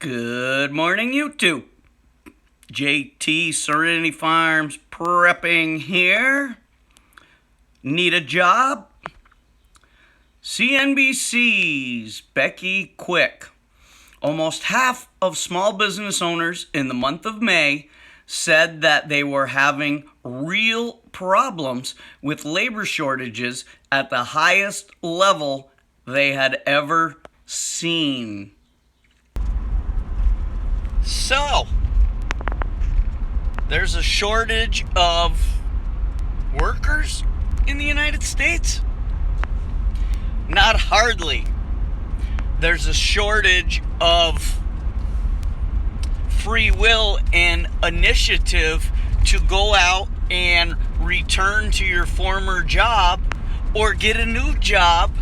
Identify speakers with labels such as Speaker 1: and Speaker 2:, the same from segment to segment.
Speaker 1: Good morning, YouTube. JT Serenity Farms prepping here. Need a job? CNBC's Becky Quick. Almost half of small business owners in the month of May said that they were having real problems with labor shortages at the highest level they had ever seen. So, there's a shortage of workers in the United States? Not hardly. There's a shortage of free will and initiative to go out and return to your former job or get a new job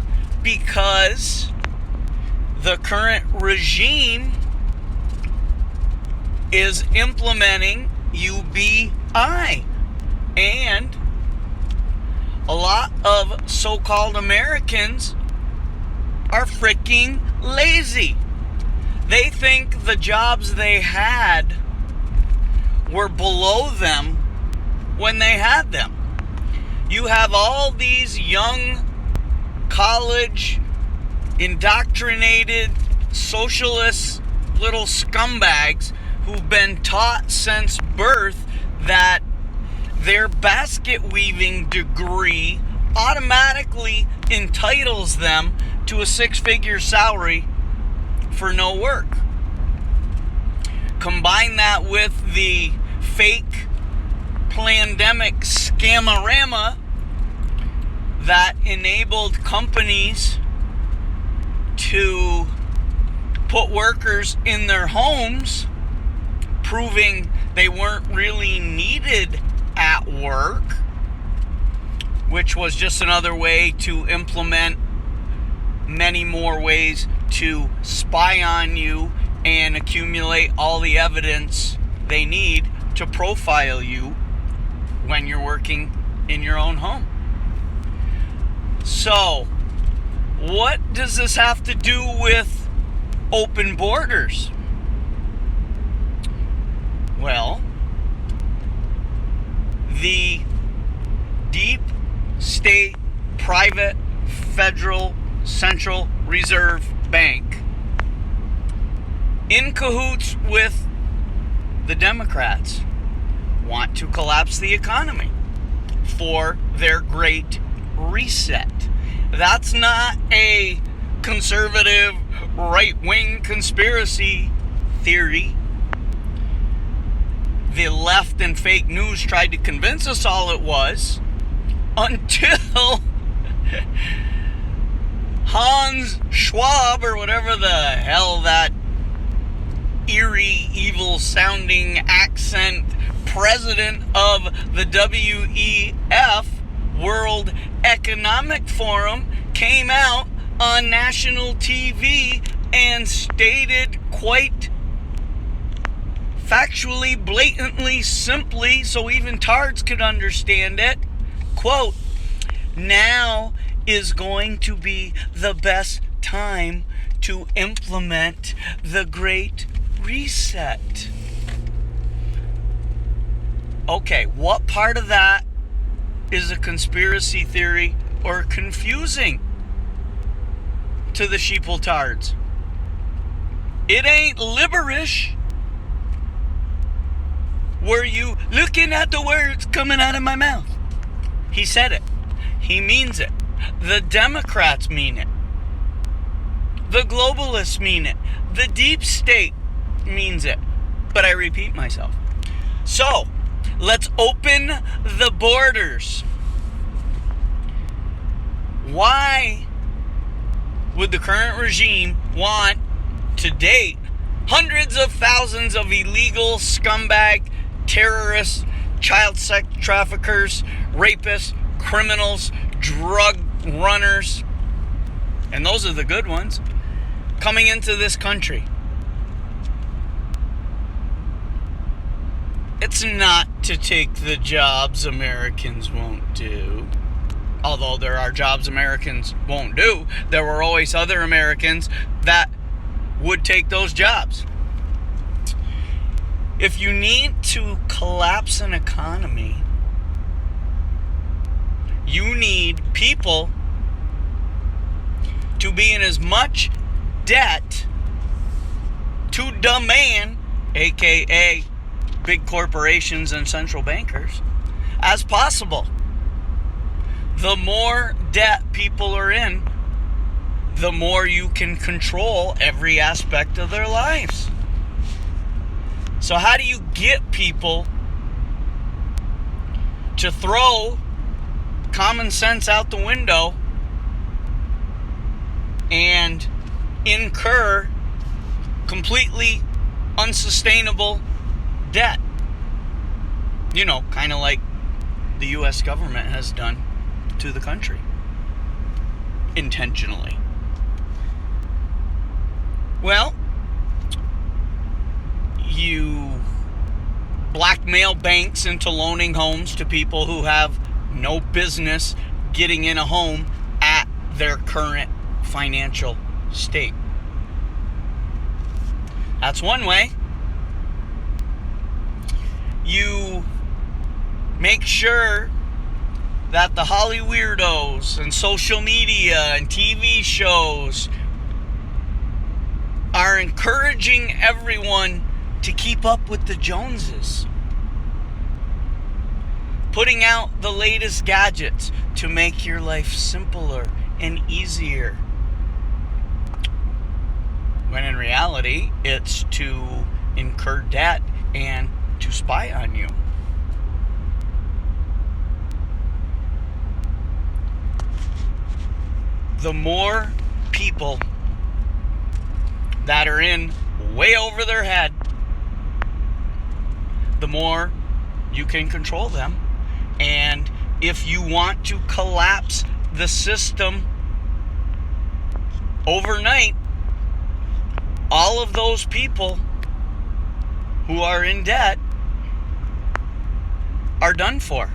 Speaker 1: because the current regime is implementing UBI. And a lot of so-called Americans are freaking lazy. They think the jobs they had were below them when they had them. You have all these young, college, indoctrinated, socialist little scumbags who've been taught since birth that their basket weaving degree automatically entitles them to a six-figure salary for no work. Combine that with the fake pandemic scamorama that enabled companies to put workers in their homes, proving they weren't really needed at work, which was just another way to implement many more ways to spy on you and accumulate all the evidence they need to profile you when you're working in your own home. So, what does this have to do with open borders? Well, the deep state private federal Central Reserve Bank, in cahoots with the Democrats, want to collapse the economy for their great reset. That's not a conservative right-wing conspiracy theory. The left and fake news tried to convince us all it was, until Hans Schwab, or whatever the hell that eerie, evil-sounding accent president of the WEF, World Economic Forum, came out on national TV and stated quite factually, blatantly, simply, so even tards could understand it, quote, "Now is going to be the best time to implement the Great Reset." Okay, what part of that is a conspiracy theory or confusing to the sheeple tards? It ain't liberish. Were you looking at the words coming out of my mouth? He said it. He means it. The Democrats mean it. The globalists mean it. The deep state means it. But I repeat myself. So, let's open the borders. Why would the current regime want to date hundreds of thousands of illegal scumbag terrorists, child sex traffickers, rapists, criminals, drug runners, and those are the good ones, coming into this country? It's not to take the jobs Americans won't do. Although there are jobs Americans won't do, there were always other Americans that would take those jobs. If you need to collapse an economy, you need people to be in as much debt to demand, aka big corporations and central bankers, as possible. The more debt people are in, the more you can control every aspect of their lives. So how do you get people to throw common sense out the window and incur completely unsustainable debt? You know, kind of like the U.S. government has done to the country. Intentionally. Well, you blackmail banks into loaning homes to people who have no business getting in a home at their current financial state. That's one way. You make sure that the Holly weirdos and social media and TV shows are encouraging everyone to keep up with the Joneses. Putting out the latest gadgets to make your life simpler and easier. When in reality, it's to incur debt and to spy on you. The more people that are in way over their head, the more you can control them. And if you want to collapse the system overnight, all of those people who are in debt are done for.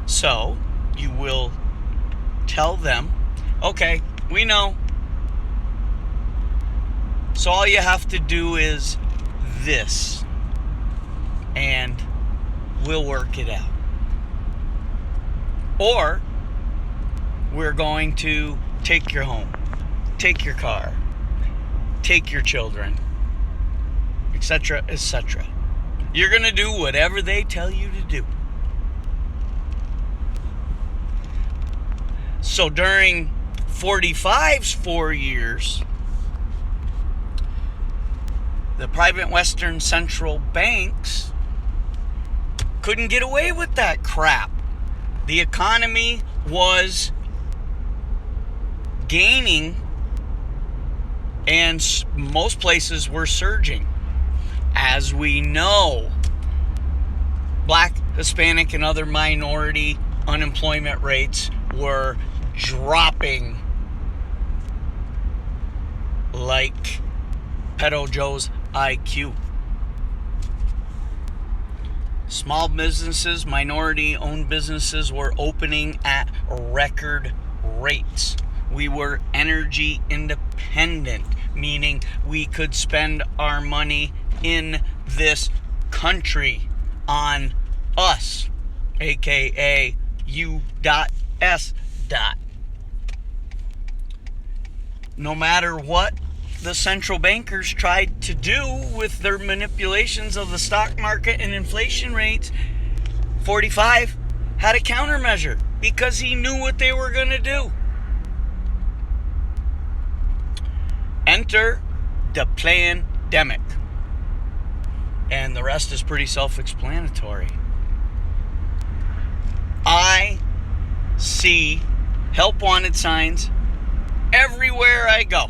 Speaker 1: So you will tell them, okay, we know. So all you have to do is this, and we'll work it out. Or we're going to take your home, take your car, take your children, etc., etc. You're going to do whatever they tell you to do. So during 45's 4 years, the private Western central banks couldn't get away with that crap. The economy was gaining, and most places were surging. As we know, Black, Hispanic, and other minority unemployment rates were dropping like Pedo Joe's IQ. Small businesses, minority-owned businesses were opening at record rates. We were energy independent, meaning we could spend our money in this country on us, aka U.S. No matter what the central bankers tried to do with their manipulations of the stock market and inflation rates, 45 had a countermeasure because he knew what they were going to do. Enter the pandemic. And the rest is pretty self-explanatory. I see help wanted signs everywhere I go.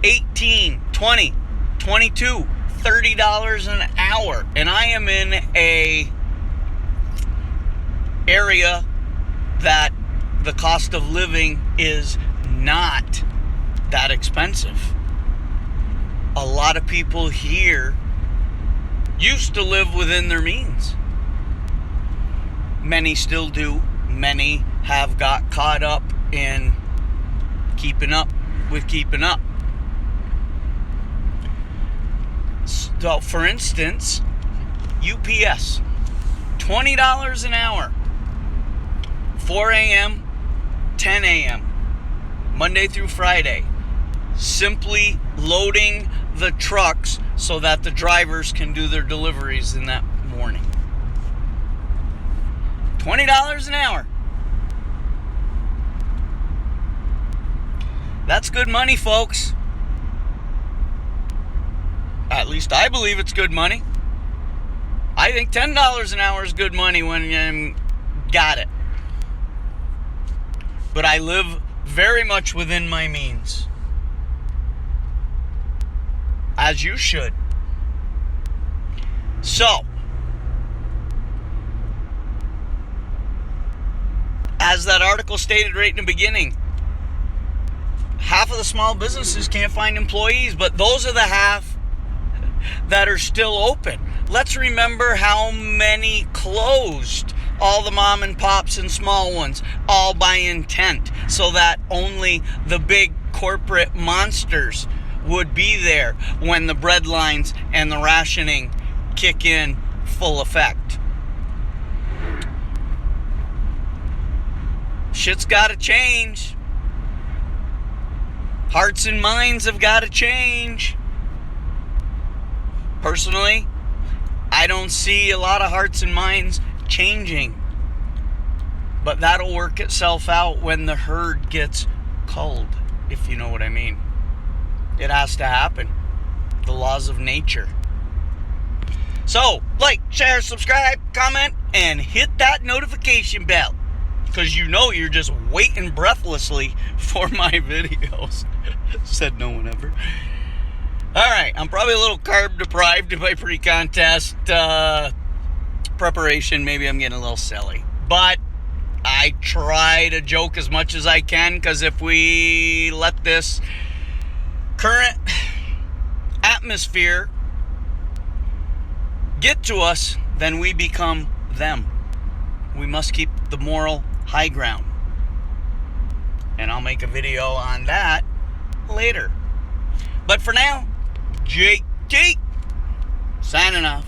Speaker 1: 18, 20, 22, $30 an hour. And I am in a area that the cost of living is not that expensive. A lot of people here used to live within their means. Many still do. Many have got caught up in keeping up with keeping up. So, for instance, UPS, $20 an hour, 4 a.m., 10 a.m., Monday through Friday, simply loading the trucks so that the drivers can do their deliveries in that morning. $20 an hour. That's good money, folks. At least I believe it's good money. I think $10 an hour is good money when you got it. But I live very much within my means. As you should. So, as that article stated right in the beginning, half of the small businesses can't find employees, but those are the half that are still open. Let's remember how many closed. All the mom and pops and small ones, all by intent, so that only the big corporate monsters would be there when the bread lines and the rationing kick in full effect. Shit's gotta change. Hearts and minds have gotta change. Personally, I don't see a lot of hearts and minds changing. But that'll work itself out when the herd gets culled, if you know what I mean. It has to happen. The laws of nature. So, like, share, subscribe, comment, and hit that notification bell. Because you know you're just waiting breathlessly for my videos. Said no one ever. Alright, I'm probably a little carb deprived in my pre-contest preparation. Maybe I'm getting a little silly. But I try to joke as much as I can, because if we let this current atmosphere get to us, then we become them. We must keep the moral high ground. And I'll make a video on that later. But for now, JT, signing off.